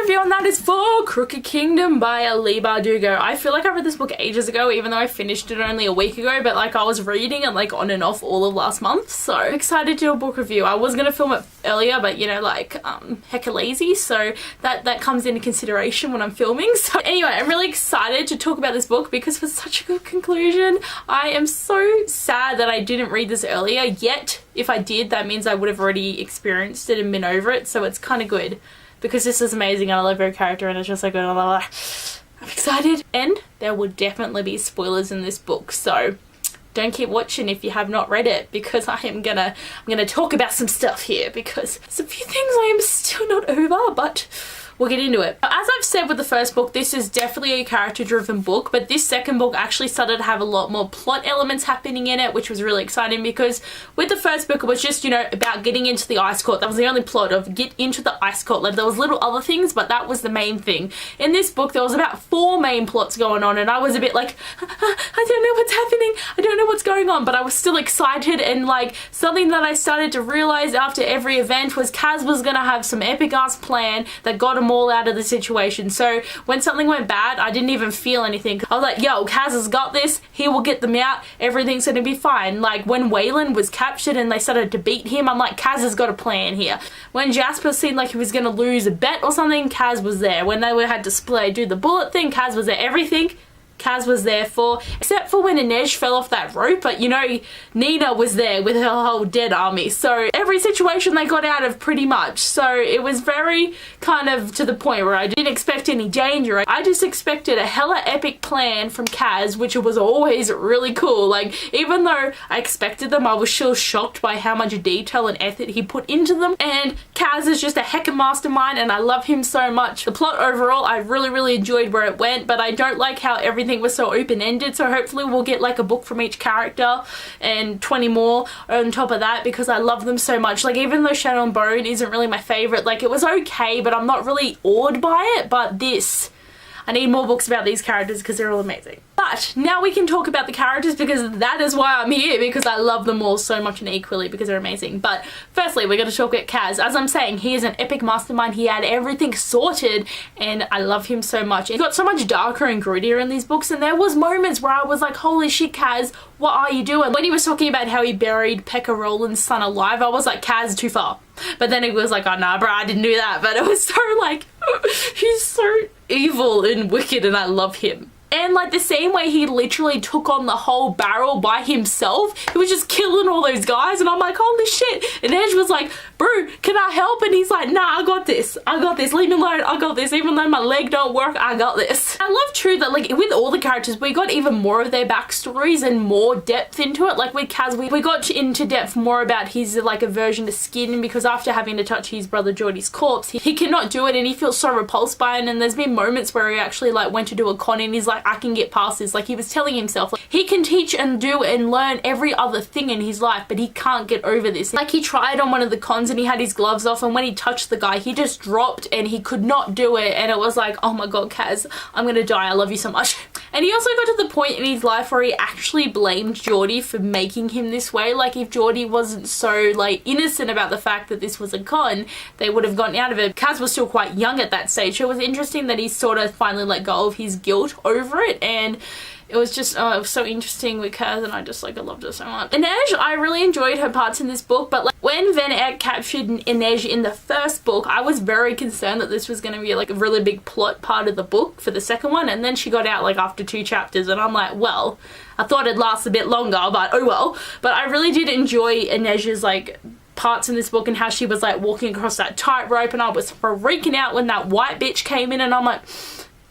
review on that is for Crooked Kingdom by Leigh Bardugo. I feel like I read this book ages ago, even though I finished it only a week ago, but like I was reading it like on and off all of last month, so I'm excited to do a book review. I was gonna film it earlier, but you know, like hecka lazy, so that comes into consideration when I'm filming. So anyway, I'm really excited to talk about this book because it was such a good conclusion. I am so sad that I didn't read this earlier, yet if I did, that means I would have already experienced it and been over it, so it's kind of good because this is amazing and I love her character and it's just so good. I'm excited, and there will definitely be spoilers in this book, so don't keep watching if you have not read it, because I'm gonna talk about some stuff here because there's a few things I am still not over, but we'll get into it. As I've said with the first book, this is definitely a character-driven book, but this second book actually started to have a lot more plot elements happening in it, which was really exciting because with the first book, it was just, you know, about getting into the ice court. That was the only plot of get into the ice court. Like, there was little other things, but that was the main thing. In this book, there was about 4 main plots going on, and I was a bit like, I don't know what's happening. I don't know what's going on, but I was still excited, and like something that I started to realize after every event was Kaz was gonna have some epic-ass plan that got him all out of the situation. So when something went bad, I didn't even feel anything. I was like, yo, Kaz has got this, he will get them out, everything's gonna be fine. Like when Waylon was captured and they started to beat him, I'm like, Kaz has got a plan here. When Jasper seemed like he was gonna lose a bet or something, Kaz was there. When they had to do the bullet thing, Kaz was there. Everything Kaz was there for, except for when Inej fell off that rope, but you know, Nina was there with her whole dead army. So every situation they got out of pretty much. So it was very kind of to the point where I didn't expect any danger. I just expected a hella epic plan from Kaz, which was always really cool. Like, even though I expected them, I was still shocked by how much detail and effort he put into them. And Kaz is just a heckin' mastermind and I love him so much. The plot overall, I really enjoyed where it went, but I don't like how everything was so open-ended, so hopefully we'll get like a book from each character and 20 more on top of that because I love them so much. Like, even though Shadow and Bone isn't really my favorite, like it was okay, but I'm not really awed by it. But this, I need more books about these characters because they're all amazing. But now we can talk about the characters because that is why I'm here, because I love them all so much and equally because they're amazing. But firstly, we're going to talk about Kaz. As I'm saying, he is an epic mastermind. He had everything sorted and I love him so much. He got so much darker and grittier in these books, and there was moments where I was like, holy shit, Kaz, what are you doing? When he was talking about how he buried Pekka Roland's son alive, I was like, Kaz, too far. But then it was like, oh nah bro, I didn't do that. But it was so like, he's so evil and wicked and I love him. And like the same way he literally took on the whole barrel by himself, he was just killing all those guys, and I'm like, holy shit. And Edge was like, bro, can I help? And he's like, nah, I got this, leave me alone, I got this, even though my leg don't work, I got this. I love too that like with all the characters we got even more of their backstories and more depth into it. Like with Kaz, we got into depth more about his like aversion to skin, because after having to touch his brother Geordie's corpse, he cannot do it and he feels so repulsed by it. And there's been moments where he actually like went to do a con and he's like, I can get past this. Like he was telling himself like, he can teach and do and learn every other thing in his life, but he can't get over this. Like he tried on one of the cons and he had his gloves off, and when he touched the guy he just dropped and he could not do it, and it was like, oh my god, Kaz, I'm gonna die, I love you so much. And he also got to the point in his life where he actually blamed Geordie for making him this way. Like if Geordie wasn't so like innocent about the fact that this was a con, they would have gotten out of it. Kaz was still quite young at that stage, so it was interesting that he sort of finally let go of his guilt over it. And it was just it was so interesting with Kaz, and I just like, I loved her so much. Inej, I really enjoyed her parts in this book, but like when Van Eyck captured Inej in the first book, I was very concerned that this was going to be like a really big plot part of the book for the second one, and then she got out like after 2 chapters and I'm like, well, I thought it'd last a bit longer, but oh well. But I really did enjoy Inej's like parts in this book and how she was like walking across that tightrope, and I was freaking out when that white bitch came in and I'm like,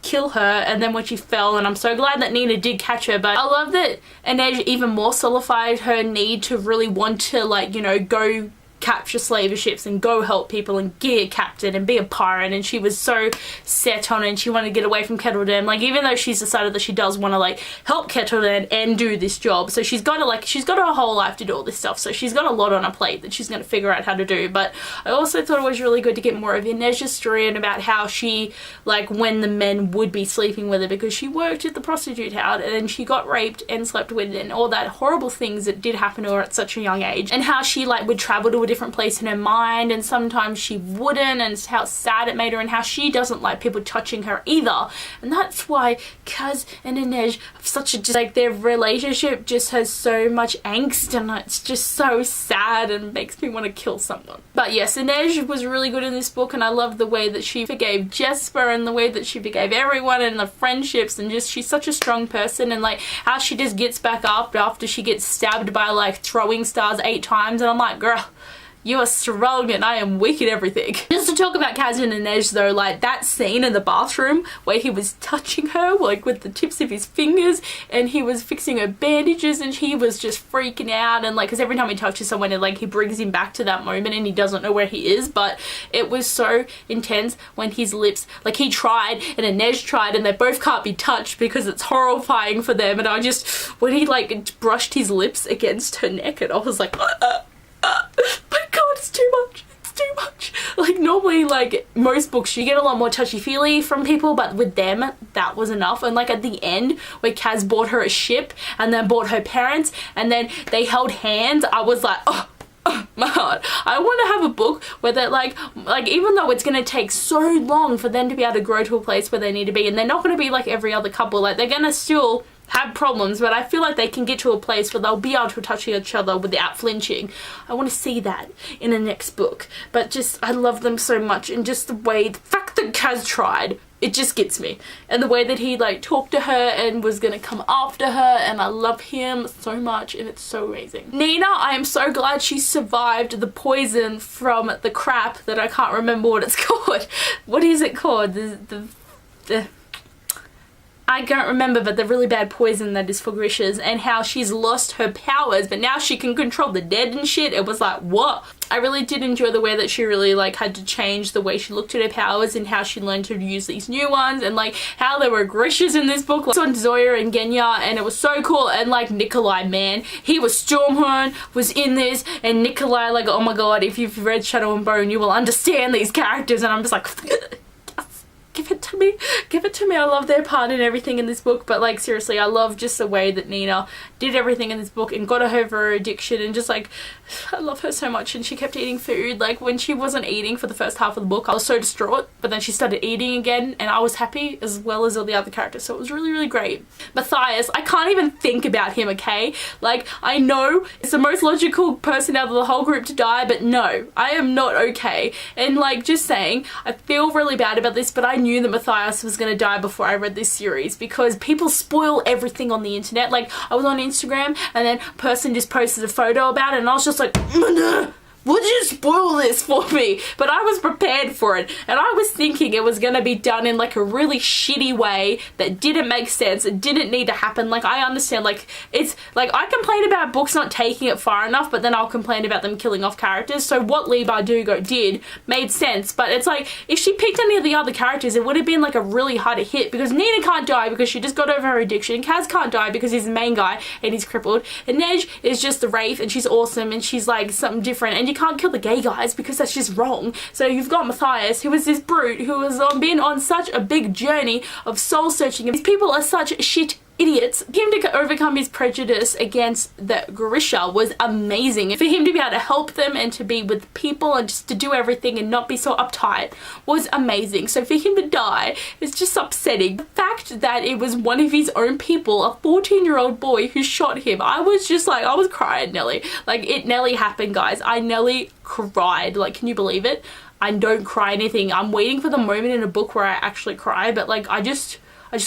kill her. And then when she fell, and I'm so glad that Nina did catch her. But I love that Inej even more solidified her need to really want to like, you know, go capture slaver ships and go help people and get a captain and be a pirate, and she was so set on it and she wanted to get away from Kettledam. Like even though she's decided that she does want to like help Kettledam and do this job, so she's got to like, she's got her whole life to do all this stuff, so she's got a lot on her plate that she's going to figure out how to do. But I also thought it was really good to get more of Inej's story and about how she, like when the men would be sleeping with her because she worked at the prostitute house and then she got raped and slept with, and all that horrible things that did happen to her at such a young age, and how she like would travel to a a different place in her mind, and sometimes she wouldn't, and how sad it made her, and how she doesn't like people touching her either. And that's why Kaz and Inej have such a, just like, their relationship just has so much angst, and it's just so sad and makes me want to kill someone. But yes, Inej was really good in this book, and I love the way that she forgave Jesper and the way that she forgave everyone and the friendships, and just she's such a strong person, and like how she just gets back up after she gets stabbed by like throwing stars 8 times, and I'm like, girl, you are strong and I am weak at everything. Just to talk about Kaz and Inej though, like that scene in the bathroom where he was touching her like with the tips of his fingers, and he was fixing her bandages, and he was just freaking out, and like, because every time he touches someone, it like, he brings him back to that moment and he doesn't know where he is. But it was so intense when his lips, like he tried and Inej tried, and they both can't be touched because it's horrifying for them. And I just, when he like brushed his lips against her neck, and I was like, my god, it's too much, it's too much. Like normally, like most books you get a lot more touchy-feely from people, but with them that was enough. And like at the end where Kaz bought her a ship and then bought her parents and then they held hands, I was like, oh my heart. I want to have a book where they're like even though it's going to take so long for them to be able to grow to a place where they need to be, and they're not going to be like every other couple, like they're going to still have problems, but I feel like they can get to a place where they'll be able to touch each other without flinching. I want to see that in the next book. But just, I love them so much, and just the way, the fact that Kaz tried, it just gets me. And the way that he like talked to her and was gonna come after her, and I love him so much, and it's so amazing. Nina, I am so glad she survived the poison from the crap that I can't remember what it's called. What is it called? The I can't remember, but the really bad poison that is for Grishas, and how she's lost her powers, but now she can control the dead and shit. It was like, what? I really did enjoy the way that she really like had to change the way she looked at her powers, and how she learned to use these new ones, and like how there were Grishas in this book, like on Zoya and Genya, and it was so cool. And like Nikolai, man, he was Stormhorn, was in this, and Nikolai, like, oh my god, if you've read Shadow and Bone, you will understand these characters. And I'm just like, give it to me, give it to me. I love their part and everything in this book. But like seriously, I love just the way that Nina did everything in this book and got her over her addiction, and just like, I love her so much. And she kept eating food. Like when she wasn't eating for the first half of the book, I was so distraught, but then she started eating again, and I was happy, as well as all the other characters. So it was really, really great. Matthias, I can't even think about him, okay? Like, I know it's the most logical person out of the whole group to die, but no, I am not okay. And like, just saying, I feel really bad about this, but I knew that Matthias was going to die before I read this series, because people spoil everything on the internet. Like, I was on Instagram and then a person just posted a photo about it, and I was just like, would you spoil this for me? But I was prepared for it, and I was thinking it was gonna be done in like a really shitty way that didn't make sense. It didn't need to happen. Like, I understand, like, it's like, I complain about books not taking it far enough, but then I'll complain about them killing off characters. So what Leigh Bardugo did made sense, but it's like, if she picked any of the other characters, it would have been like a really hard hit, because Nina can't die because she just got over her addiction. Kaz can't die because he's the main guy and he's crippled. And Nej is just the Wraith, and she's awesome, and she's like something different, and you can't kill the gay guys because that's just wrong. So you've got Matthias, who is this brute who has been on such a big journey of soul searching, and these people are such shit idiots. For him to overcome his prejudice against the Grisha was amazing. For him to be able to help them and to be with people and just to do everything and not be so uptight was amazing. So for him to die is just upsetting. The fact that it was one of his own people, a 14-year-old boy, who shot him, I was just like, I was crying nearly. Like, it nearly happened, guys. I nearly cried. Like, can you believe it? I don't cry anything. I'm waiting for the moment in a book where I actually cry, but like, I just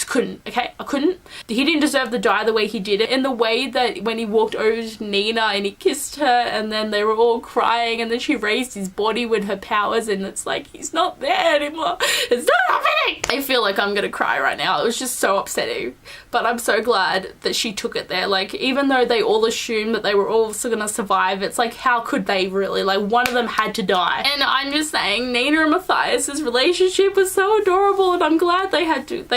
couldn't, okay? I couldn't. He didn't deserve to die the way he did it. In the way that when he walked over to Nina and he kissed her, and then they were all crying, and then she raised his body with her powers, and it's like, he's not there anymore. It's not happening! I feel like I'm gonna cry right now. It was just so upsetting. But I'm so glad that she took it there. Like, even though they all assumed that they were all still gonna survive, it's like, how could they really? Like, one of them had to die. And I'm just saying, Nina and Matthias' relationship was so adorable, and I'm glad they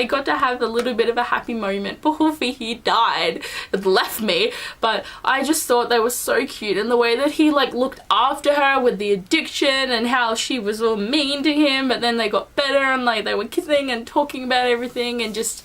got to have a little bit of a happy moment before he died and left me. But I just thought they were so cute, and the way that he like looked after her with the addiction, and how she was all mean to him, but then they got better, and like they were kissing and talking about everything, and just,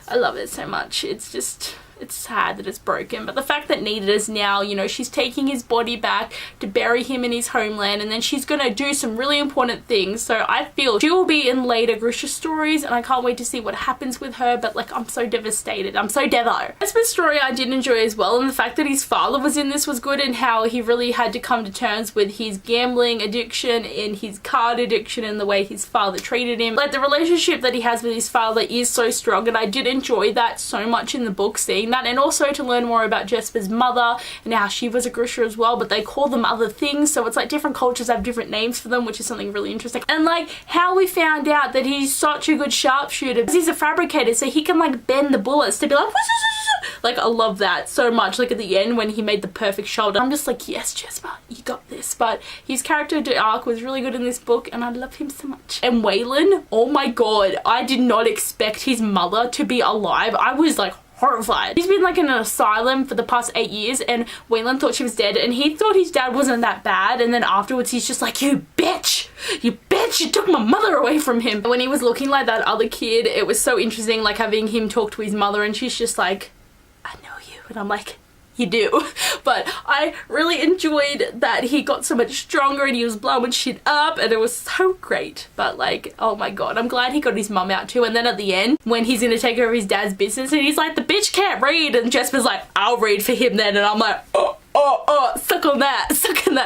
I love it so much. It's just it's sad that it's broken, but the fact that Nita is now, you know, she's taking his body back to bury him in his homeland, and then she's gonna do some really important things. So I feel she will be in later Grisha stories, and I can't wait to see what happens with her. But like, I'm so devastated. I'm so devo. Jasper's story I did enjoy as well, and the fact that his father was in this was good, and how he really had to come to terms with his gambling addiction and his card addiction and the way his father treated him. Like, the relationship that he has with his father is so strong, and I did enjoy that so much in the book, seeing that, and also to learn more about Jasper's mother and how she was a Grisha as well, but they call them other things, so it's like different cultures have different names for them, which is something really interesting. And like how we found out that he's such a good sharpshooter because he's a fabricator, so he can like bend the bullets to be like, like, I love that so much. Like at the end when he made the perfect shoulder, I'm just like, yes, Jasper, you got this. But his character arc was really good in this book, and I love him so much. And Waylon, oh my god, I did not expect his mother to be alive. I was like horrified. He's been like in an asylum for the past 8 years, and Waylon thought she was dead, and he thought his dad wasn't that bad, and then afterwards he's just like, you bitch, you bitch, you took my mother away from him. When he was looking like that other kid, it was so interesting, like having him talk to his mother, and she's just like, I know you, and I'm like, you do. But I really enjoyed that he got so much stronger and he was blowing shit up, and it was so great. But like, oh my god, I'm glad he got his mum out too. And then at the end, when he's gonna take over his dad's business, and he's like, the bitch can't read, and Jasper's like, I'll read for him then, and I'm like, oh, suck on that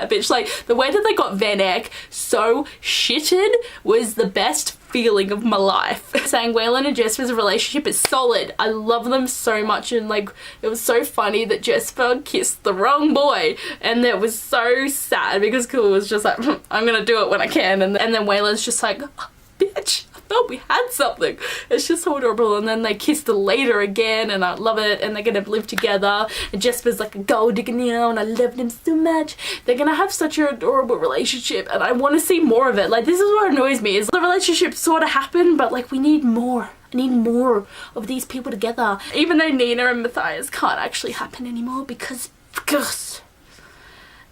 bitch. Like, the way that they got Van Eyck so shitted was the best feeling of my life. Saying Waylon and Jasper's relationship is solid. I love them so much, and like, it was so funny that Jasper kissed the wrong boy, and it was so sad because Cool was just like, I'm gonna do it when I can, and then Waylon's just like, oh, bitch, I thought we had something. It's just so adorable. And then they kissed later again, and I love it, and they're gonna live together, and Jasper's like a gold digger now, and I loved him so much. They're gonna have such an adorable relationship, and I want to see more of it. Like, this is what annoys me, is the relationship sort of happened, but like, we need more. I need more of these people together. Even though Nina and Matthias can't actually happen anymore because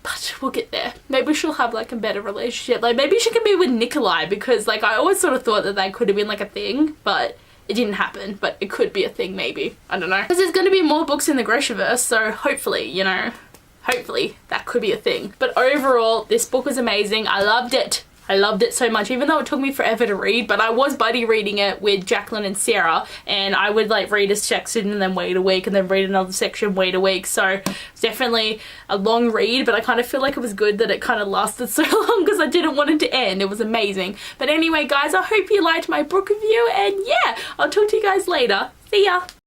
but we'll get there. Maybe she'll have like a better relationship. Like, maybe she can be with Nikolai, because like, I always sort of thought that that could have been like a thing, but it didn't happen. But it could be a thing, maybe. I don't know. Because there's going to be more books in the Grishaverse, so hopefully, you know, hopefully that could be a thing. But overall, this book was amazing. I loved it. I loved it so much, even though it took me forever to read, but I was buddy reading it with Jacqueline and Sarah, and I would like read a section and then wait a week and then read another section, wait a week. So it's definitely a long read, but I kind of feel like it was good that it kind of lasted so long because I didn't want it to end. It was amazing. But anyway, guys, I hope you liked my book review, and yeah, I'll talk to you guys later. See ya!